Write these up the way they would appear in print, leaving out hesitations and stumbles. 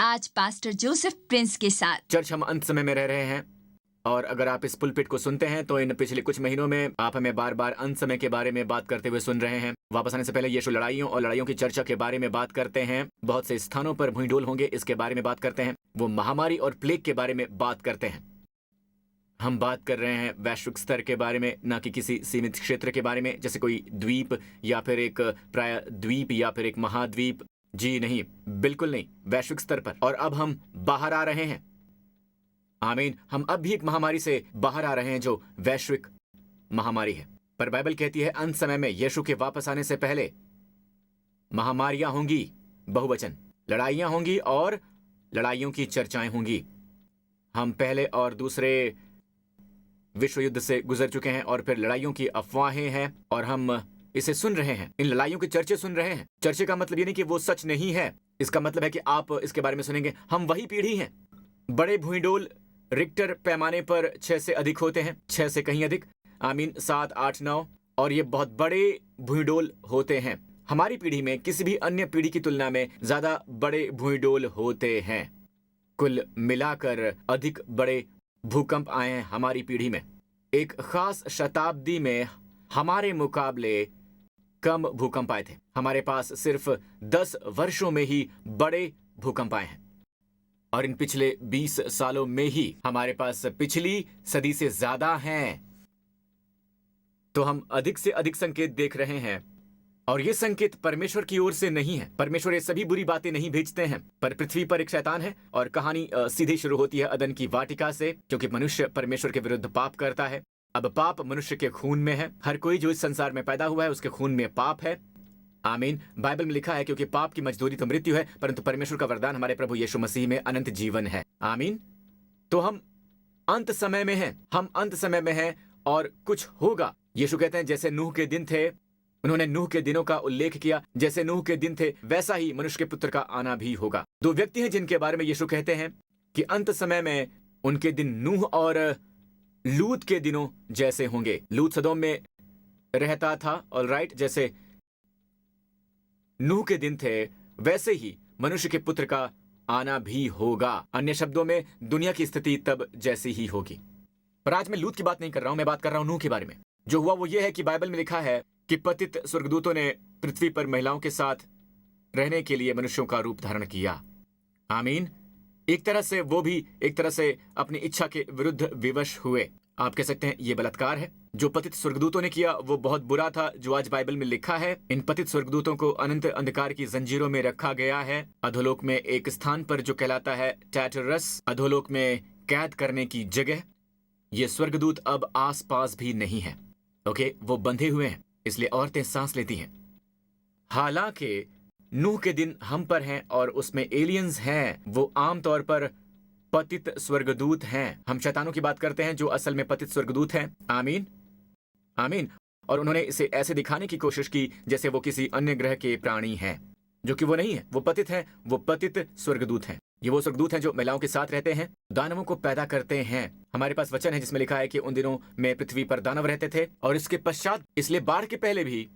आज pastor Joseph Prince के साथ। चर्च, हम अंत समय में रह रहे हैं और अगर आप इस पुलपिट को सुनते हैं तो इन पिछले कुछ महीनों में आप हमें बार बार अंत समय के बारे में बात करते हुए सुन रहे हैं। वापस आने से पहले यीशु लड़ाइयों और लड़ाइयों की चर्चा के बारे में बात करते हैं। बहुत से स्थानों पर भूईडोल होंगे, इसके बारे में बात करते हैं। वो महामारी और प्लेग के बारे में बात करते हैं। हम बात कर रहे हैं वैश्विक स्तर के बारे में, ना कि किसी सीमित क्षेत्र के बारे में, जैसे कोई द्वीप या फिर एक प्राय द्वीप या फिर एक महाद्वीप। जी नहीं, बिल्कुल नहीं, वैश्विक स्तर पर। और अब हम बाहर आ रहे हैं। आमीन। हम अब भी एक महामारी से बाहर आ रहे हैं जो वैश्विक महामारी है। पर बाइबल कहती है अंत समय में यीशु के वापस आने से पहले महामारियां होंगी, बहुवचन, लड़ाइयां होंगी और लड़ाइयों की चर्चाएं होंगी। हम पहले और दूसरे विश्व युद्ध से गुजर चुके हैं और फिर लड़ाइयों की अफवाहें हैं और हम इसे सुन रहे हैं। इन लड़ाइयों के चर्चे सुन रहे हैं। चर्चे का मतलब ये नहीं कि वो सच नहीं है। इसका मतलब है कि आप इसके बारे में सुनेंगे। हम वही पीढ़ी हैं। बड़े भूईडोल रिक्टर पैमाने पर 6 से अधिक होते हैं, 6 से कहीं अधिक। आमीन, 7, 8, 9, और ये बहुत बड़े भूईडोल होते हैं। हमारी पीढ़ी में किसी भी अन्य पीढ़ी की तुलना में ज्यादा बड़े भूईडोल होते हैं। कुल मिलाकर अधिक बड़े भूकंप आए हैं हमारी पीढ़ी में। एक खास शताब्दी में हमारे मुकाबले कम भूकंप आए थे। हमारे पास सिर्फ 10 वर्षों में ही बड़े भूकंप आए हैं और इन पिछले 20 सालों में ही हमारे पास पिछली सदी से ज्यादा हैं। तो हम अधिक से अधिक संकेत देख रहे हैं और ये संकेत परमेश्वर की ओर से नहीं है। परमेश्वर ये सभी बुरी बातें नहीं भेजते हैं, पर पृथ्वी पर एक शैतान है और कहानी सीधे शुरू होती है अदन की वाटिका से, क्योंकि मनुष्य परमेश्वर के विरुद्ध पाप करता है। अब पाप मनुष्य के खून में है। हर कोई जो इस संसार में पैदा हुआ है उसके खून में पाप है। आमीन। बाइबल में लिखा है क्योंकि पाप की मजदूरी तो मृत्यु है, परंतु परमेश्वर का वरदान हमारे प्रभु यीशु मसीह में अनंत जीवन है। आमीन। तो हम अंत समय में हैं। हम अंत समय में हैं और कुछ होगा। यीशु कहते हैं जैसे नूह के दिन थे, उन्होंने नूह के दिनों का उल्लेख किया। जैसे नूह के दिन थे वैसा ही मनुष्य के पुत्र का आना भी होगा। 2 व्यक्ति हैं जिनके बारे में यीशु कहते हैं कि अंत समय में उनके दिन नूह और लूत के दिनों जैसे होंगे। लूत सदोम में रहता था, ऑलराइट। जैसे नूह के दिन थे वैसे ही मनुष्य के पुत्र का आना भी होगा। अन्य शब्दों में दुनिया की स्थिति तब जैसी ही होगी। पर आज मैं लूत की बात नहीं कर रहा हूं, मैं बात कर रहा हूं नूह के बारे में। जो हुआ वो ये है कि बाइबल में लिखा है कि पतित स्वर्गदूतों ने पृथ्वी पर महिलाओं के साथ रहने के लिए मनुष्यों का रूप धारण किया। आमीन। एक तरह से वो भी एक तरह से अपनी इच्छा के विरुद्ध विवश हुए। आप कह सकते हैं ये बलात्कार है। जो पतित स्वर्गदूतों ने किया वो बहुत बुरा था, जो आज बाइबल में लिखा है। इन पतित स्वर्गदूतों को अनंत अंधकार की जंजीरों में रखा गया है, अधोलोक में एक स्थान पर जो कहलाता है टैटरस, अधोलोक में कैद करने की जगह। ये स्वर्गदूत अब आस पास भी नहीं है। ओके, वो बंधे हुए हैं, इसलिए औरतें सांस लेती हैं। हालांकि नूह के दिन हम पर हैं और उसमें एलियंस हैं। वो आमतौर पर पतित स्वर्गदूत हैं। हम शैतानों की बात करते हैं जो असल में पतित स्वर्गदूत हैं। आमीन, आमीन। और उन्होंने इसे ऐसे दिखाने की कोशिश की जैसे वो किसी अन्य ग्रह के प्राणी हैं, जो कि वो नहीं है। वो पतित हैं, वो पतित स्वर्गदूत हैं। ये वो स्वर्गदूत हैं जो महिलाओं के साथ रहते हैं, दानवों को पैदा करते हैं। हमारे पास वचन है जिसमें लिखा है कि उन दिनों में पृथ्वी पर दानव रहते थे और इसके पश्चात, इसलिए बाढ़ के पहले भी,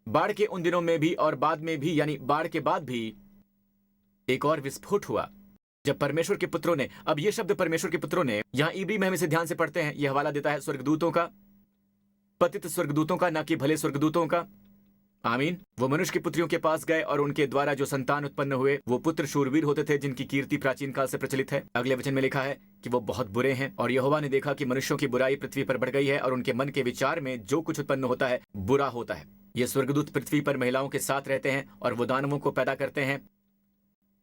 बाढ़ के उन दिनों में भी और बाद में भी, यानी बाढ़ के बाद भी एक और विस्फोट हुआ जब परमेश्वर के पुत्रों ने, अब ये शब्द परमेश्वर के पुत्रों ने यहां इब्री में हम इसे ध्यान से पढ़ते हैं, यह हवाला देता है स्वर्गदूतों का, पतित स्वर्गदूतों का, ना कि भले स्वर्गदूतों का। आमीन। वो मनुष्य की पुत्रियों के पास गए और उनके द्वारा जो संतान उत्पन्न हुए वो पुत्र शूरवीर होते थे जिनकी कीर्ति प्राचीन काल से प्रचलित है। अगले वचन में लिखा है कि वो बहुत बुरे हैं और यहोवा ने देखा कि मनुष्यों की बुराई पृथ्वी पर बढ़ गई है और उनके मन के विचार में जो कुछ उत्पन्न होता है बुरा होता है। ये स्वर्गदूत पृथ्वी पर महिलाओं के साथ रहते हैं और वो दानवों को पैदा करते हैं।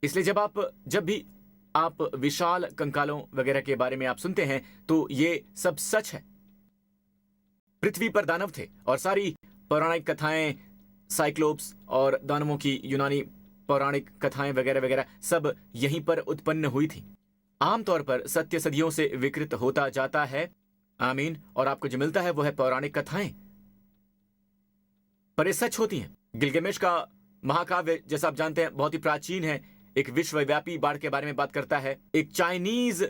इसलिए जब भी आप विशाल कंकालों वगैरह के बारे में आप सुनते हैं तो ये सब सच है। पृथ्वी पर दानव थे और सारी पौराणिक कथाएं, साइक्लोप्स और दानवों की यूनानी पौराणिक कथाएं वगैरह वगैरह सब यहीं पर उत्पन्न हुई थी। आमतौर पर सत्य सदियों से विकृत होता जाता है। आमीन। और आपको जो मिलता है वो है पौराणिक कथाएं, पर ये सच होती हैं। गिलगमेश का महाकाव्य, जैसा आप जानते हैं, बहुत ही प्राचीन है। एक विश्वव्यापी बाढ़ के बारे में बात करता है। एक चाइनीज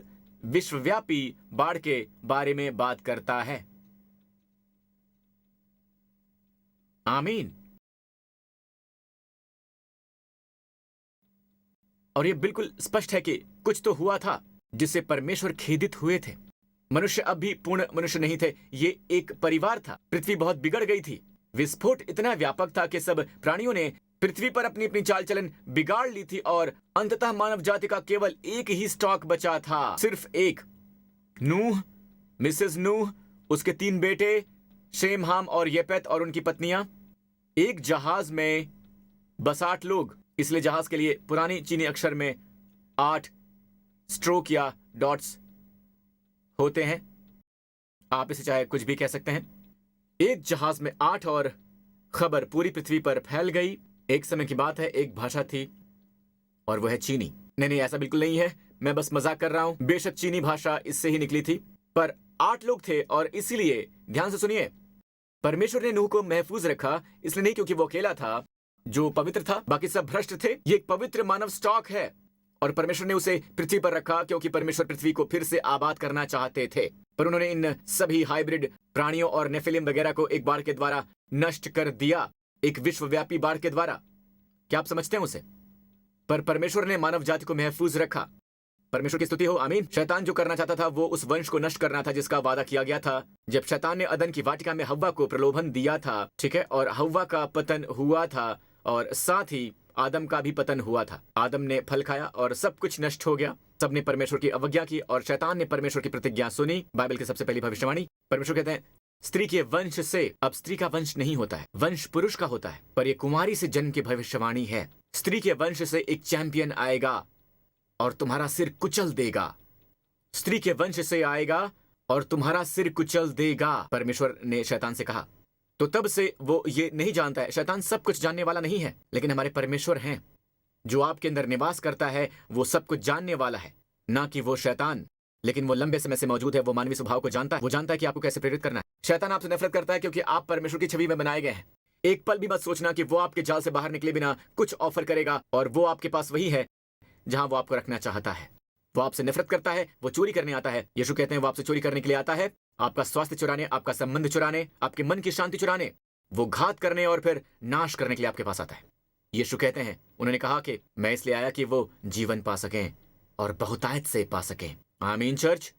विश्वव्यापी बाढ़ के बारे में बात करता है। आमीन। और ये बिल्कुल स्पष्ट है कि कुछ तो हुआ था जिससे परमेश्वर खेदित हुए थे। मनुष्य अब भी पूर्ण मनुष्य नहीं थे, ये एक परिवार था। पृथ्वी बहुत बिगड़ गई थी। विस्फोट इतना व्यापक था कि सब प्राणियों ने पृथ्वी पर अपनी अपनी चाल चलन बिगाड़ ली थी और अंततः मानव जाति का केवल एक ही स्टॉक बचा था, सिर्फ एक। नूह, मिसेस नूह, उसके 3 बेटे शेम, हाम और येपेत और उनकी पत्नियां। एक जहाज में बस 8 लोग। इसलिए जहाज के लिए पुरानी चीनी अक्षर में 8 स्ट्रोक या डॉट्स होते हैं। आप इसे चाहे कुछ भी कह सकते हैं। एक जहाज में 8 और खबर पूरी पृथ्वी पर फैल गई। एक समय की बात है, एक भाषा थी और वह है चीनी। नहीं, ऐसा बिल्कुल नहीं है, मैं बस मजाक कर रहा हूं। बेशक चीनी भाषा इससे ही निकली थी, पर 8 लोग थे और इसीलिए ध्यान से सुनिए, परमेश्वर ने नूह को महफूज रखा। इसलिए नहीं क्योंकि वो अकेला था जो पवित्र था, बाकी सब भ्रष्ट थे। ये एक पवित्र मानव स्टॉक है और परमेश्वर ने उसे पृथ्वी पर रखा क्योंकि परमेश्वर पृथ्वी को फिर से आबाद करना चाहते थे। पर उन्होंने इन सभी हाइब्रिड प्राणियों और नेफिलिम वगैरह को एक बाढ़ के द्वारा नष्ट कर दिया, एक विश्वव्यापी बाढ़ के द्वारा। क्या आप समझते हैं उसे? पर परमेश्वर ने मानव जाति को महफूज रखा। परमेश्वर की स्तुति हो, आमीन। शैतान जो करना चाहता था वो उस वंश को नष्ट करना था जिसका वादा किया गया था। जब शैतान ने अदन की वाटिका में हव्वा को प्रलोभन दिया था, ठीक है, और हव्वा का पतन हुआ था और साथ ही आदम का भी पतन हुआ था। आदम ने फल खाया और सब कुछ नष्ट हो गया। सबने परमेश्वर की अवज्ञा की और शैतान ने परमेश्वर की प्रतिज्ञा सुनी। बाइबल की सबसे पहली भविष्यवाणी, परमेश्वर कहते हैं स्त्री के वंश से। अब स्त्री का वंश नहीं होता है, वंश पुरुष का होता है, पर यह कुमारी से जन्म की भविष्यवाणी है। स्त्री के वंश से एक चैंपियन आएगा और तुम्हारा सिर कुचल देगा। स्त्री के वंश से आएगा और तुम्हारा सिर कुचल देगा, परमेश्वर ने शैतान से कहा। तो तब से वो ये नहीं जानता है, शैतान सब कुछ जानने वाला नहीं है, लेकिन हमारे परमेश्वर हैं जो आपके अंदर निवास करता है, वो सब कुछ जानने वाला है, ना कि वो शैतान। लेकिन वो लंबे समय से मौजूद है, वो मानवीय स्वभाव को जानता है, वो जानता है कि आपको कैसे प्रेरित करना है। शैतान आपसे नफरत करता है क्योंकि आप परमेश्वर की छवि में बनाए गए हैं। एक पल भी मत सोचना कि वो आपके जाल से बाहर निकले बिना कुछ ऑफर करेगा, और वो आपके पास वही है जहां वो आपको रखना चाहता है। वो आपसे नफरत करता है, वो चोरी करने आता है। यीशु कहते हैं वो आपसे चोरी करने के लिए आता है, आपका स्वास्थ्य चुराने, आपका संबंध चुराने, आपके मन की शांति चुराने। वो घात करने और फिर नाश करने के लिए आपके पास आता है। यीशु कहते हैं, उन्होंने कहा कि मैं इसलिए आया कि वो जीवन पा सकें और बहुतायत से पा सकें। आमीन चर्च।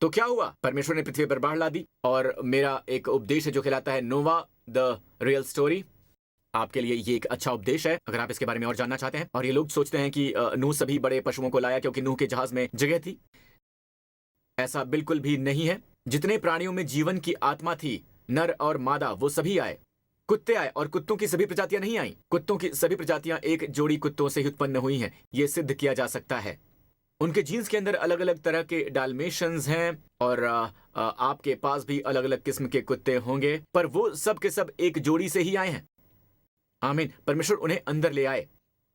तो क्या हुआ? परमेश्वर ने पृथ्वी पर बाढ़ ला दी और मेरा एक उपदेश है जो कहलाता है नोवा द रियल स्टोरी। आपके लिए ये एक अच्छा उपदेश है अगर आप इसके बारे में और जानना चाहते हैं। और ये लोग सोचते हैं कि नूह सभी बड़े पशुओं को लाया क्योंकि नूह के जहाज में जगह थी। ऐसा बिल्कुल भी नहीं है। जितने प्राणियों में जीवन की आत्मा थी, नर और मादा, वो सभी आए। कुत्ते आए और कुत्तों की सभी प्रजातियां नहीं आई। कुत्तों की सभी प्रजातियां एक जोड़ी कुत्तों से ही उत्पन्न हुई हैं, ये सिद्ध किया जा सकता है। उनके जीन्स के अंदर अलग अलग तरह के डाल्मेशंस हैं और आपके पास भी अलग अलग किस्म के कुत्ते होंगे, पर वो सब के सब एक जोड़ी से ही आए हैं। आमीन। परमेश्वर उन्हें अंदर ले आए।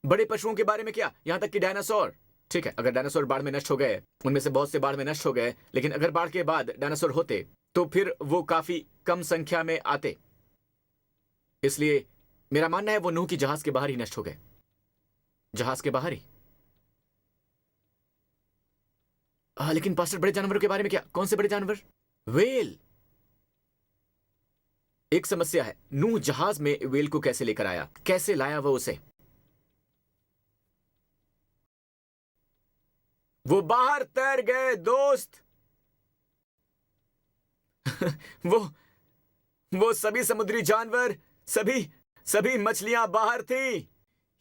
बड़े पशुओं के बारे में क्या, यहां तक कि डायनासोर। ठीक है, अगर डायनासोर बाढ़ में नष्ट हो गए, उनमें से बहुत से बाढ़ में नष्ट हो गए, लेकिन अगर बाढ़ के बाद डायनासोर होते तो फिर वो काफी कम संख्या में आते। इसलिए मेरा मानना है वो नूह की जहाज के बाहर ही नष्ट हो गए। जहाज के बाहर ही। लेकिन पास्टर बड़े जानवरों के बारे में क्या? कौन से बड़े जानवर? वेल। एक समस्या है, नूह जहाज में वेल को कैसे लेकर आया? कैसे लाया वो उसे? वो बाहर तैर गए दोस्त। वो सभी समुद्री जानवर, सभी मछलियां बाहर थी।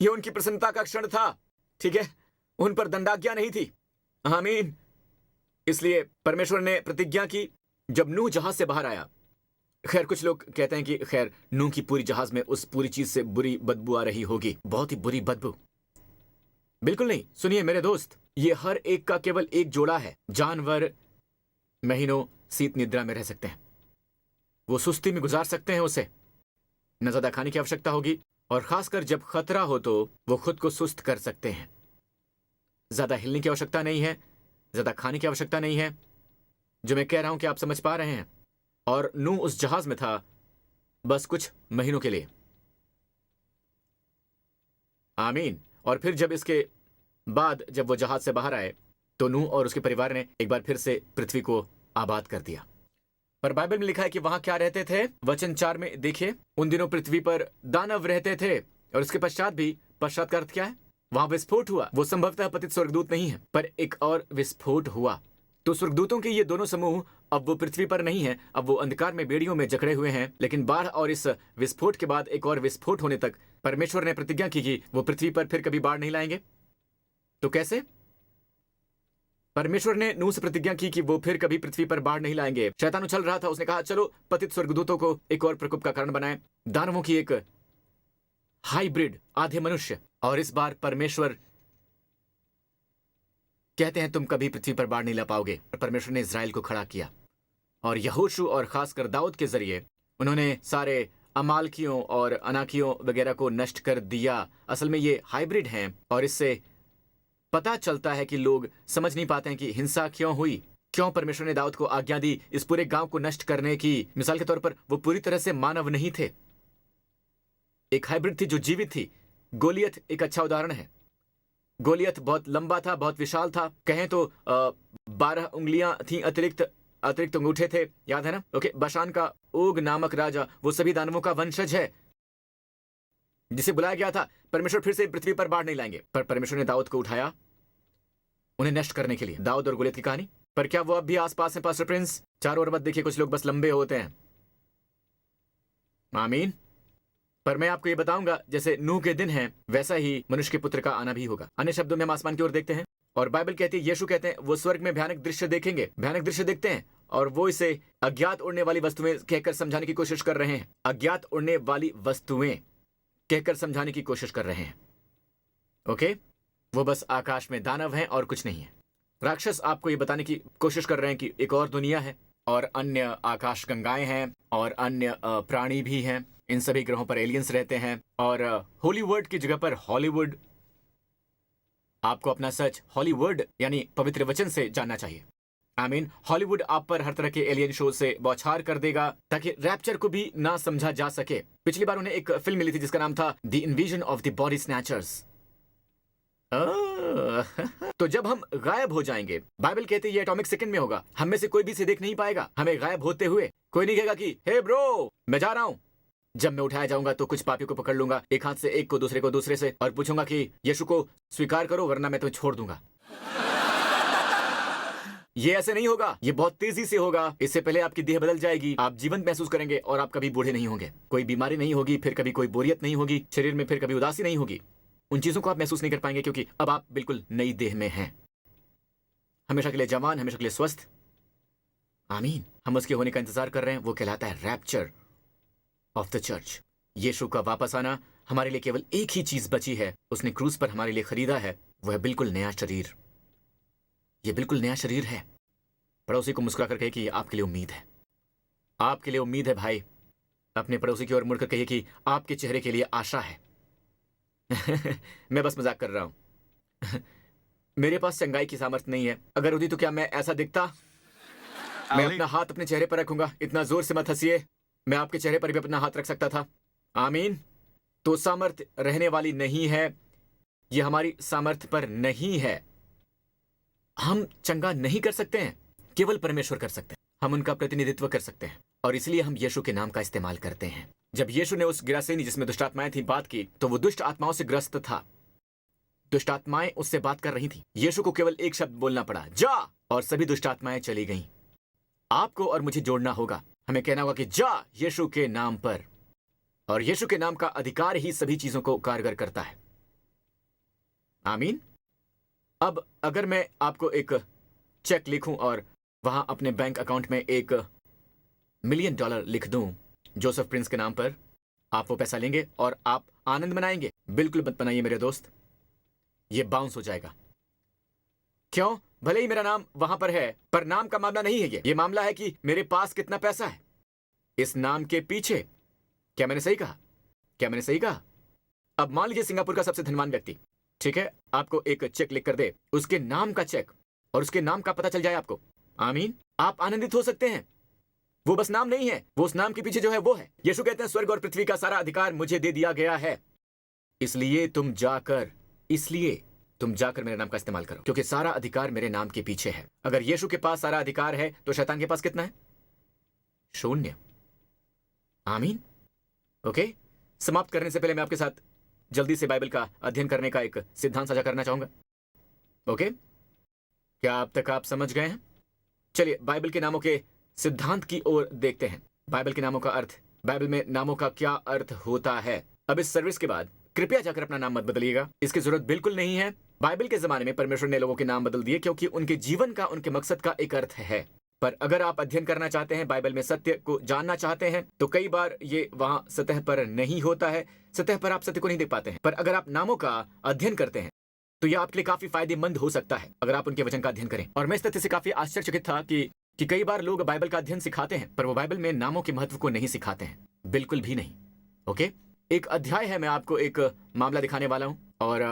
ये उनकी प्रसन्नता का क्षण था। ठीक है, उन पर दंडाज्ञा नहीं थी। आमीन। इसलिए परमेश्वर ने प्रतिज्ञा की जब नूह जहाज से बाहर आया। खैर, कुछ लोग कहते हैं कि खैर नूह की पूरी जहाज में उस पूरी चीज से बुरी बदबू आ रही होगी, बहुत ही बुरी बदबू। बिल्कुल नहीं। सुनिए मेरे दोस्त, ये हर एक का केवल एक जोड़ा है। जानवर महीनों शीत निद्रा में रह सकते हैं, वो सुस्ती में गुजार सकते हैं, उसे न ज्यादा खाने की आवश्यकता होगी, और खासकर जब खतरा हो तो वो खुद को सुस्त कर सकते हैं। ज्यादा हिलने की आवश्यकता नहीं है, ज्यादा खाने की आवश्यकता नहीं है। जो मैं कह रहा हूं कि आप समझ पा रहे हैं। और नूह उस जहाज में था बस कुछ महीनों के लिए। आमीन। और फिर जब इसके बाद जब वो जहाज से बाहर आए तो नूह और उसके परिवार ने एक बार फिर से पृथ्वी को आबाद कर दिया। पर बाइबल में लिखा है कि वहां क्या रहते थे? वचन 4 में देखिए, उन दिनों पृथ्वी पर दानव रहते थे। और इसके पश्चात भी, पश्चात का अर्थ क्या है? वहां विस्फोट हुआ। वो संभवतः पतित स्वर्गदूत नहीं है, पर एक और विस्फोट हुआ। तो स्वर्गदूतों के ये दोनों समूह अब वो पृथ्वी पर नहीं है, अब वो अंधकार में बेड़ियों में जकड़े हुए हैं। लेकिन बाढ़ और इस विस्फोट के बाद एक और विस्फोट होने तक परमेश्वर ने प्रतिज्ञा की कि वो पृथ्वी पर फिर कभी बाढ़ नहीं लाएंगे। तो कैसे? परमेश्वर ने नूह से प्रतिज्ञा की कि वो फिर कभी पृथ्वी पर बाढ़ नहीं लाएंगे। शैतान उछल रहा था, उसने कहा चलो पतित स्वर्गदूतों को एक और प्रकोप का कारण बनाएं, दानवों की एक हाइब्रिड, आधे मनुष्य। और इस बार परमेश्वर कहते हैं तुम कभी पृथ्वी पर बाढ़ नहीं ला पाओगे। परमेश्वर ने इज़राइल को खड़ा किया और यहोशू और खासकर दाऊद के जरिए उन्होंने सारे अमालकियों और अनाकियों वगैरह को नष्ट कर दिया। असल में ये हाइब्रिड हैं और इससे पता चलता है कि लोग समझ नहीं पाते हैं कि हिंसा क्यों हुई, क्यों परमेश्वर ने दाऊद को आज्ञा दी इस पूरे गांव को नष्ट करने की। मिसाल के तौर पर वो पूरी तरह से मानव नहीं थे, एक हाइब्रिड थी जो जीवित थी। गोलियत एक अच्छा उदाहरण है। गोलियत बहुत लंबा था, बहुत विशाल था, कहें तो 12 उंगलियां थी, अतिरिक्त अंगूठे थे, याद है ना? ओके, बशान का ओग नामक राजा वो सभी दानवों का वंशज है जिसे बुलाया गया था। परमेश्वर फिर से पृथ्वी पर बाढ़ नहीं लाएंगे, पर परमेश्वर ने दाऊद को उठाया उन्हें नष्ट करने के लिए। दाऊद और गोलियत की कहानी। पर क्या वो अब भी आसपास है पास्टर प्रिंस? चारों ओर मत देखिए, कुछ लोग बस लंबे होते हैं। आमीन। पर मैं आपको ये बताऊंगा, जैसे नूह के दिन हैं वैसा ही मनुष्य के पुत्र का आना भी होगा। अन्य शब्दों में हम आसमान की ओर देखते हैं और बाइबल कहती है, यीशु कहते हैं वो स्वर्ग में भयानक दृश्य देखेंगे, भयानक दृश्य देखते हैं और वो इसे अज्ञात उड़ने वाली वस्तुएं कहकर समझाने की कोशिश कर रहे हैं। अज्ञात उड़ने वाली वस्तुएं कहकर समझाने की कोशिश कर रहे हैं। ओके, वो बस आकाश में दानव हैं और कुछ नहीं है। राक्षस आपको ये बताने की कोशिश कर रहे हैं कि एक और दुनिया है और अन्य आकाश गंगाएं हैं और अन्य प्राणी भी हैं। इन सभी ग्रहों पर एलियंस रहते हैं और हॉलीवुड की जगह पर हॉलीवुड। आपको अपना सच हॉलीवुड यानी पवित्र वचन से जानना चाहिए। आमीन। हॉलीवुड आप पर हर तरह के एलियन शो से बौछार कर देगा ताकि रैप्चर को भी ना समझा जा सके। पिछली बार उन्हें एक फिल्म मिली थी जिसका नाम था the invasion of the body snatchers. तो जब हम गायब हो जाएंगे, बाइबल कहती है ये एटॉमिक सेकंड में होगा, हम में से कोई भी इसे देख नहीं पाएगा हमें गायब होते हुए। कोई नहीं कहेगा कि हे ब्रो मैं जा रहा हूं। जब मैं उठाया जाऊंगा तो कुछ पापियों को पकड़ लूंगा, एक हाथ से एक को दूसरे से, और पूछूंगा कि यीशु को स्वीकार करो वरना मैं तुम्हें छोड़ दूंगा। ये ऐसे नहीं होगा, ये बहुत तेजी से होगा। इससे पहले आपकी देह बदल जाएगी, आप जीवंत महसूस करेंगे और आप कभी बूढ़े नहीं होंगे। कोई बीमारी नहीं होगी, फिर कभी कोई बोरियत नहीं होगी, शरीर में फिर कभी उदासी नहीं होगी। उन चीजों को आप महसूस नहीं कर पाएंगे क्योंकि अब आप बिल्कुल नई देह में हैं, हमेशा के लिए जवान, हमेशा के लिए स्वस्थ। आमीन। हम उसके होने का इंतजार कर रहे हैं। वो कहलाता है रैप्चर ऑफ द चर्च। यीशु का वापस आना। हमारे लिए केवल एक ही चीज बची है, उसने क्रूस पर हमारे लिए खरीदा है, वो है बिल्कुल नया शरीर। ये बिल्कुल नया शरीर है। पड़ोसी को मुस्कुरा कर कहे कि आपके लिए उम्मीद है, आपके लिए उम्मीद है भाई। अपने पड़ोसी की ओर मुड़कर कहिए कि आपके चेहरे के लिए आशा है। मैं बस मजाक कर रहा हूं। मेरे पास चंगाई की सामर्थ्य नहीं है, अगर होती तो क्या मैं ऐसा दिखता? मैं अपना हाथ अपने चेहरे पर रखूंगा। इतना जोर से मत हंसिए, मैं आपके चेहरे पर भी अपना हाथ रख सकता था। आमीन। तो सामर्थ्य रहने वाली नहीं है, ये हमारी सामर्थ्य पर नहीं है। हम चंगा नहीं कर सकते हैं, केवल परमेश्वर कर सकते हैं। हम उनका प्रतिनिधित्व कर सकते हैं और इसलिए हम यीशु के नाम का इस्तेमाल करते हैं। जब यीशु ने उस गिरासेनी जिसमें दुष्ट आत्माएं थी बात की, तो वो दुष्ट आत्माओं से ग्रस्त था। दुष्ट आत्माएं उससे बात कर रही थी। यीशु को केवल एक शब्द बोलना पड़ा, जा, और सभी दुष्ट आत्माएं चली गईं। आपको और मुझे जोड़ना होगा। हमें कहना होगा कि जा यीशु के नाम पर, और यीशु के नाम का अधिकार ही सभी चीजों को कारगर करता है। आमीन। अब अगर मैं आपको एक चेक लिखूं और वहां अपने बैंक अकाउंट में $1 मिलियन लिख दूं जोसेफ प्रिंस के नाम पर, आप वो पैसा लेंगे और आप आनंद मनाएंगे? बिल्कुल मत बनाइए मेरे दोस्त, ये बाउंस हो जाएगा। क्यों? भले ही मेरा नाम वहां पर है, पर नाम का मामला नहीं है ये मामला है कि मेरे पास कितना पैसा है इस नाम के पीछे। क्या मैंने सही कहा? क्या मैंने सही कहा? अब मान लीजिए सिंगापुर का सबसे धनवान व्यक्ति, ठीक है, आपको एक चेक लिख कर दे, उसके नाम का चेक, और उसके नाम का पता चल जाए आपको। आमीन। आप आनंदित हो सकते हैं। वो बस नाम नहीं है, वो उस नाम के पीछे जो है वो है। यीशु कहते हैं स्वर्ग और पृथ्वी का सारा अधिकार मुझे दे दिया गया है, इसलिए तुम जाकर मेरे नाम का इस्तेमाल करो, क्योंकि सारा अधिकार मेरे नाम के पीछे है। अगर यीशु के पास सारा अधिकार है तो शैतान के पास कितना है? 0। आमीन। ओके, समाप्त करने से पहले मैं आपके साथ जल्दी से बाइबल का अध्ययन करने का एक सिद्धांत साझा करना चाहूंगा। ओके, क्या अब तक आप समझ गए हैं? चलिए बाइबल के नामों के सिद्धांत की ओर देखते हैं। बाइबल के नामों का अर्थ, बाइबल में नामों का क्या अर्थ होता है। अब इस सर्विस के बाद कृपया जाकर अपना नाम मत बदलिएगा, इसकी जरूरत बिल्कुल नहीं है। बाइबल के जमाने में परमेश्वर ने लोगों के नाम बदल दिए क्योंकि उनके जीवन का, उनके मकसद का एक अर्थ है। पर अगर आप अध्ययन करना चाहते हैं, बाइबल में सत्य को जानना चाहते हैं, तो कई बार ये वहां सतह पर नहीं होता है। सतह पर आप सत्य को नहीं देख पाते हैं। पर अगर आप नामों का अध्ययन करते हैं तो यह आपके लिए काफी फायदेमंद हो सकता है अगर आप उनके वचन का अध्ययन करें। और मैं इस तथ्य से काफी आश्चर्यचकित था कि कई बार लोग बाइबल का अध्ययन सिखाते हैं पर वो बाइबल में नामों के महत्व को नहीं सिखाते हैं, बिल्कुल भी नहीं। ओके, एक अध्याय है, मैं आपको एक मामला दिखाने वाला हूं। और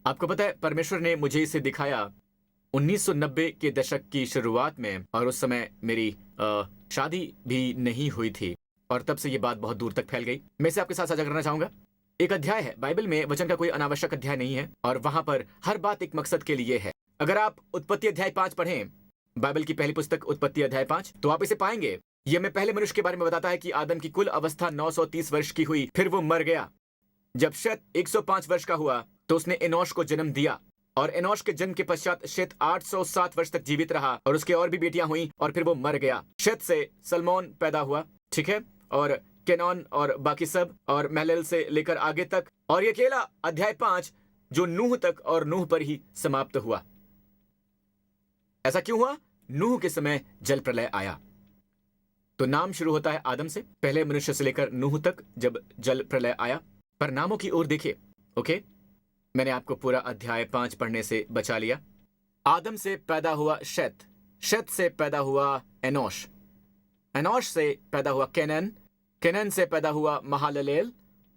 आपको पता है परमेश्वर ने मुझे इसे दिखाया 1990 के दशक की शुरुआत में, और उस समय मेरी शादी भी नहीं हुई थी और तब से ये बात बहुत दूर तक फैल गई। मैं इसे आपके साथ साझा करना चाहूंगा। एक अध्याय है बाइबल में, वचन का कोई अनावश्यक अध्याय नहीं है और वहां पर हर बात एक मकसद के लिए है। अगर आप उत्पत्ति अध्याय 5 पढ़ें, बाइबल की पहली पुस्तक उत्पत्ति अध्याय 5, तो आप इसे पाएंगे। यह में पहले मनुष्य के बारे में बताता है कि आदम की कुल अवस्था 930 वर्ष की हुई, फिर वो मर गया। जब शेत 105 वर्ष का हुआ तो उसने एनोश को जन्म दिया, और एनोश के जन्म के पश्चात शेत 807 वर्ष तक जीवित रहा और उसके और भी बेटियां हुई और फिर वो मर गया। शेत से सलमोन पैदा हुआ, ठीक है, और केनॉन और बाकी सब, और महलल से लेकर आगे तक। और ये अकेला अध्याय 5 जो नूह तक और नूह पर ही समाप्त हुआ। ऐसा क्यों हुआ? नूह के समय जल प्रलय आया। तो नाम शुरू होता है आदम से, पहले मनुष्य से लेकर नूह तक जब जल प्रलय आया। पर नामों की ओर देखिए। ओके, मैंने आपको पूरा अध्याय 5 पढ़ने से बचा लिया। आदम से पैदा हुआ शेत, शेत से पैदा हुआ एनोश, एनोश से पैदा हुआ केनन, केनन से पैदा हुआ महाललेल,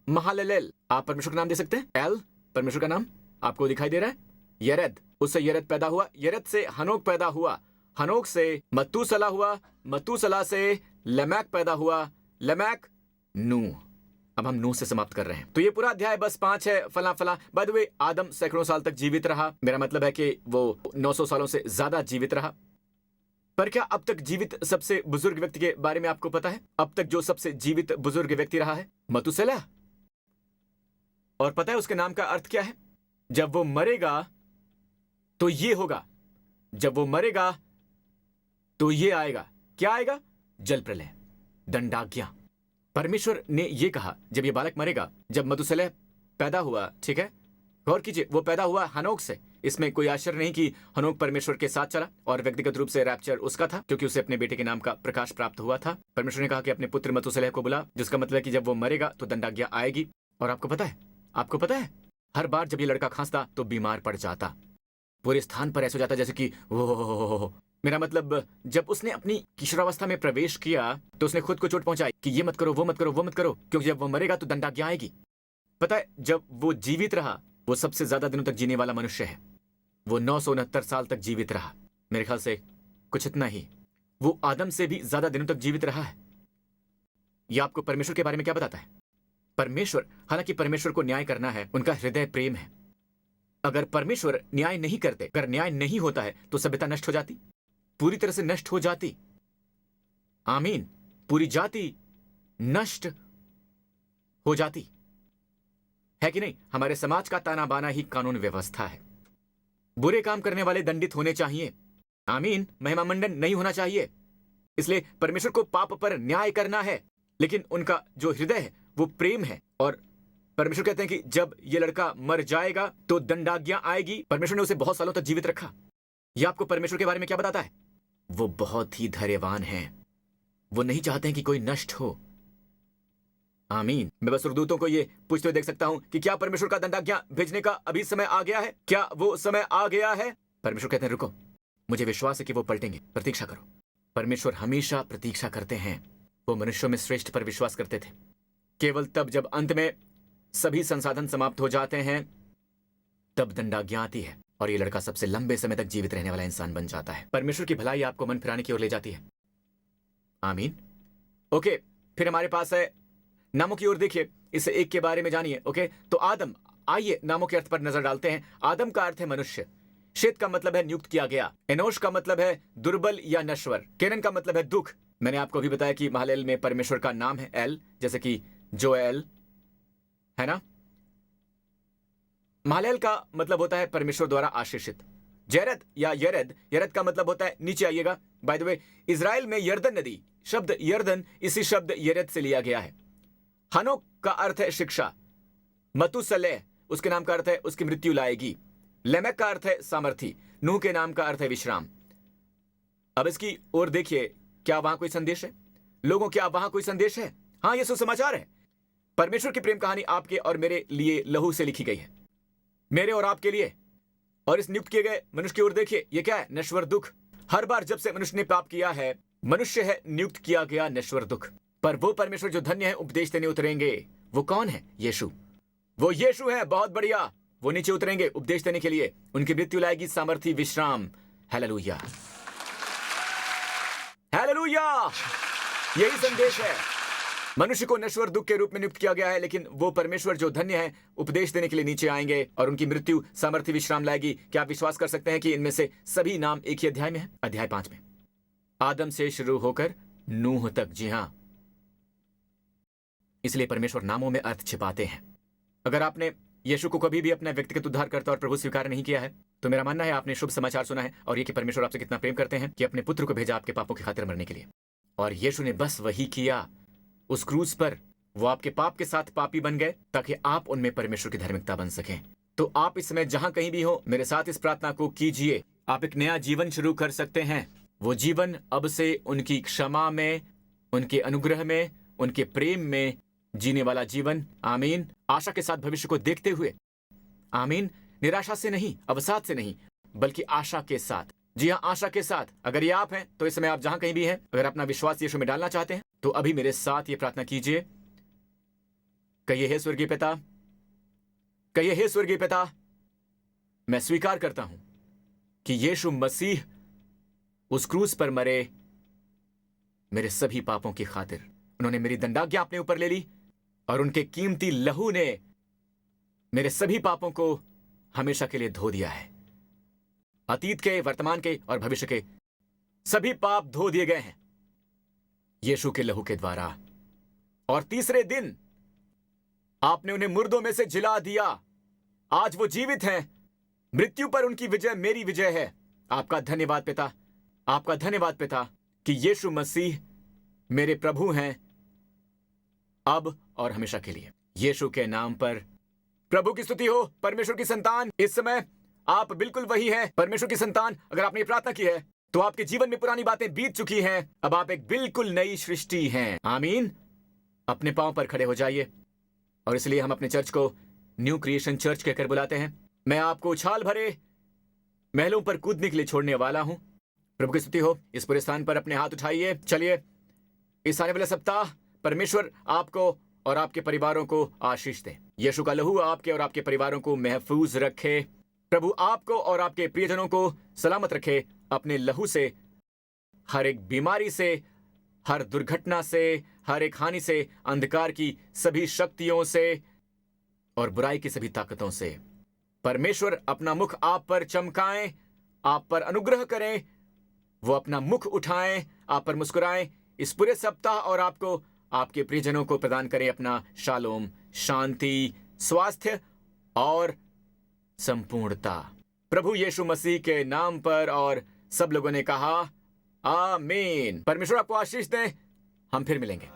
महाललेल आप परमेश्वर का नाम दे सकते हैं, एल परमेश्वर का नाम आपको दिखाई दे रहा है। यरेद, उससे यरेद पैदा हुआ, यरेद से हनोक पैदा हुआ, हनोक से मतूसला हुआ, मतूसला से लमैक पैदा हुआ, लमैक नूह। अब हम नूह से समाप्त कर रहे हैं। तो ये पूरा अध्याय बस 5 है, फला फला। बाय द वे, आदम सैकड़ों साल तक जीवित रहा, मेरा मतलब है कि वो 900 सालों से ज्यादा जीवित रहा। पर क्या अब तक जीवित सबसे बुजुर्ग व्यक्ति के बारे में आपको पता है? अब तक जो सबसे जीवित बुजुर्ग व्यक्ति रहा है, मतूसला। और पता है उसके नाम का अर्थ क्या है? जब वो मरेगा तो ये होगा, जब वो मरेगा तो ये आएगा। क्या आएगा? जल प्रलय, दंडाज्ञा। परमेश्वर ने ये कहा जब ये बालक मरेगा, जब मतूसला पैदा हुआ, ठीक है, गौर कीजिए, वो पैदा हुआ हनोक से। इसमें कोई आश्चर्य नहीं कि हनोक परमेश्वर के साथ चला और व्यक्तिगत रूप से रैप्चर उसका था क्योंकि उसे अपने बेटे के नाम का प्रकाश प्राप्त हुआ था। परमेश्वर ने कहा कि अपने पुत्र मतूसला को बुला, जिसका मतलब है कि जब वो मरेगा तो दंडाज्ञा आएगी। और आपको पता है हर बार जब ये लड़का खांसता तो बीमार पड़ जाता, पूरे स्थान पर ऐसा हो जाता जैसे कि वो। मेरा मतलब जब उसने अपनी किशोरावस्था में प्रवेश किया तो उसने खुद को चोट पहुंचाई कि ये मत करो, वो मत करो, वो मत करो, क्योंकि जब वो मरेगा तो दंडाज्ञा आएगी। पता है जब वो जीवित रहा, वो सबसे ज्यादा दिनों तक जीने वाला मनुष्य है। वो 969 साल तक जीवित रहा, मेरे ख्याल से कुछ इतना ही। वो आदम से भी ज्यादा दिनों तक जीवित रहा है। यह आपको परमेश्वर के बारे में क्या बताता है? परमेश्वर, हालांकि परमेश्वर को न्याय करना है, उनका हृदय प्रेम है। अगर परमेश्वर न्याय नहीं करते, अगर न्याय नहीं होता है तो सभ्यता नष्ट हो जाती, पूरी तरह से नष्ट हो जाती। आमीन, पूरी जाति नष्ट हो जाती है कि नहीं? हमारे समाज का ताना बाना ही कानून व्यवस्था है। बुरे काम करने वाले दंडित होने चाहिए। आमीन, महिमा मंडन नहीं होना चाहिए। इसलिए परमेश्वर को पाप पर न्याय करना है, लेकिन उनका जो हृदय है वो प्रेम है। और परमेश्वर कहते हैं कि जब ये लड़का मर जाएगा तो दंडाज्ञा आएगी। परमेश्वर ने उसे बहुत सालों तक जीवित रखा। यह आपको परमेश्वर के बारे में क्या बताता है? वो बहुत ही धैर्यवान हैं। वो नहीं चाहते हैं कि कोई नष्ट हो। आमीन। मैं बस स्वर्गदूतों को ये पूछते हुए देख सकता हूं कि क्या परमेश्वर का दंडाज्ञा भेजने का अभी समय आ गया है? क्या वो समय आ गया है? परमेश्वर कहते हैं रुको, मुझे विश्वास है कि वो पलटेंगे, प्रतीक्षा करो। परमेश्वर हमेशा प्रतीक्षा करते हैं। वो मनुष्यों में श्रेष्ठ पर विश्वास करते थे। केवल तब जब अंत में सभी संसाधन समाप्त हो जाते हैं तब दंडाज्ञा आती है और ये लड़का सबसे लंबे समय तक जीवित रहने वाला इंसान बन जाता है। परमेश्वर की भलाई आपको मन फिराने की ओर ले जाती है। आमीन। ओके, फिर हमारे पास है नामों की ओर देखिए, इस एक के बारे में जानिए। ओके, तो आदम, आइए नामों के अर्थ पर नजर डालते हैं। आदम का अर्थ है मनुष्य, शेत का मतलब है नियुक्त किया गया, एनोश का मतलब है दुर्बल या नश्वर, केनन का मतलब है दुख। मैंने आपको अभी बताया कि महालेल में परमेश्वर का नाम है एल, जैसे कि जोएल है ना। महालेल का मतलब होता है परमेश्वर द्वारा आशीषित। जेरद या यरेद, यरेद का मतलब होता है, नीचे आइएगा, बाय द वे इजराइल में यर्दन नदी, शब्द यर्दन इसी शब्द यरेद से लिया गया है। हनोक का अर्थ है शिक्षा। मतुसलेह उसके नाम का अर्थ है उसकी मृत्यु लाएगी। लेमेक का अर्थ है सामर्थी। नूह के नाम का अर्थ है विश्राम। अब इसकी ओर देखिए, क्या वहां कोई संदेश है लोगों? क्या वहां कोई संदेश है? हाँ, ये सुसमाचार है। परमेश्वर की प्रेम कहानी आपके और मेरे लिए लहू से लिखी गई है, मेरे और आपके लिए। और इस नियुक्त किए गए मनुष्य की ओर देखिए, ये क्या है? नश्वर दुख। हर बार जब से मनुष्य ने पाप किया है, मनुष्य है नियुक्त किया गया नश्वर दुख। पर वो परमेश्वर जो धन्य है उपदेश देने उतरेंगे, वो कौन है? यीशु। वो यीशु है, बहुत बढ़िया। वो नीचे उतरेंगे उपदेश देने के लिए। उनकी मृत्यु लाएगी सामर्थी विश्राम। Hallelujah, hallelujah. यही संदेश है। मनुष्य को नश्वर दुख के रूप में नियुक्त किया गया है, लेकिन वो परमेश्वर जो धन्य है उपदेश देने के लिए नीचे आएंगे और उनकी मृत्यु सामर्थी विश्राम लाएगी। क्या आप विश्वास कर सकते हैं कि इनमें से सभी नाम एक ही अध्याय में है? अध्याय 5 में, आदम से शुरू होकर नूह तक। जी हां, इसलिए परमेश्वर नामों में अर्थ छिपाते हैं। अगर आपने यीशु को कभी भी अपना व्यक्तिगत उद्धारकर्ता और प्रभु स्वीकार नहीं किया है, तो मेरा मानना है आपने शुभ समाचार सुना है, और ये कि परमेश्वर आपसे कितना प्रेम करते हैं कि अपने पुत्र को भेजा आपके पापों की खातिर मरने के लिए। और यीशु ने बस वही किया। उस क्रूस पर वो आपके पाप के साथ पापी बन गए ताकि आप उनमें परमेश्वर की धार्मिकता बन सकें। तो आप इस समय जहां कहीं भी हो, मेरे साथ इस प्रार्थना को कीजिए। आप एक नया जीवन शुरू कर सकते हैं। वो जीवन अब से उनकी क्षमा में, उनके अनुग्रह में, उनके प्रेम में जीने वाला जीवन। आमीन। आशा के साथ भविष्य को देखते हुए। आमीन। निराशा से नहीं, अवसाद से नहीं, बल्कि आशा के साथ। जी हाँ, आशा के साथ। अगर ये आप हैं, तो इस समय आप जहां कहीं भी हैं, अगर अपना विश्वास यीशु में डालना चाहते हैं, तो अभी मेरे साथ ये प्रार्थना कीजिए। कहिए, हे स्वर्गीय पिता, कहिए, हे स्वर्गीय पिता, मैं स्वीकार करता हूं कि यीशु मसीह उस क्रूस पर मरे मेरे सभी पापों की खातिर। उन्होंने मेरी दंडाज्ञा अपने ऊपर ले ली और उनके कीमती लहू ने मेरे सभी पापों को हमेशा के लिए धो दिया है। अतीत के, वर्तमान के और भविष्य के सभी पाप धो दिए गए हैं यीशु के लहू के द्वारा। और तीसरे दिन आपने उन्हें मुर्दों में से जिला दिया। आज वो जीवित हैं। मृत्यु पर उनकी विजय मेरी विजय है। आपका धन्यवाद पिता, आपका धन्यवाद पिता कि यीशु मसीह मेरे प्रभु हैं अब और हमेशा के लिए। यीशु के नाम पर प्रभु की स्तुति हो। परमेश्वर की संतान, इस समय आप बिल्कुल वही हैं। परमेश्वर की संतान, अगर आपने प्रार्थना की है तो आपके जीवन में पुरानी बातें बीत चुकी हैं। अब आप एक बिल्कुल नई सृष्टि हैं। आमीन। अपने पांव पर खड़े हो जाइए। और इसलिए हम अपने चर्च को न्यू क्रिएशन चर्च कहकर बुलाते हैं। मैं आपको उछाल भरे महलों पर कूदने के लिए छोड़ने वाला हूं। प्रभु की स्तुति हो। इस पूरे स्थान पर अपने हाथ उठाइए। चलिए, इस आने वाले सप्ताह परमेश्वर आपको और आपके परिवारों को आशीष दे। यीशु का लहू आपके और आपके परिवारों को महफूज रखे। प्रभु आपको और आपके प्रियजनों को सलामत रखे अपने लहू से, हर एक बीमारी से, हर दुर्घटना से, हर एक हानि से, अंधकार की सभी शक्तियों से और बुराई की सभी ताकतों से। परमेश्वर अपना मुख आप पर चमकाएं, आप पर अनुग्रह करें, वो अपना मुख उठाएं, आप पर मुस्कुराएं इस पूरे सप्ताह, और आपको, आपके प्रियजनों को प्रदान करें अपना शालोम, शांति, स्वास्थ्य और संपूर्णता। प्रभु यीशु मसीह के नाम पर। और सब लोगों ने कहा आमीन। परमेश्वर आपको आशीष दें। हम फिर मिलेंगे।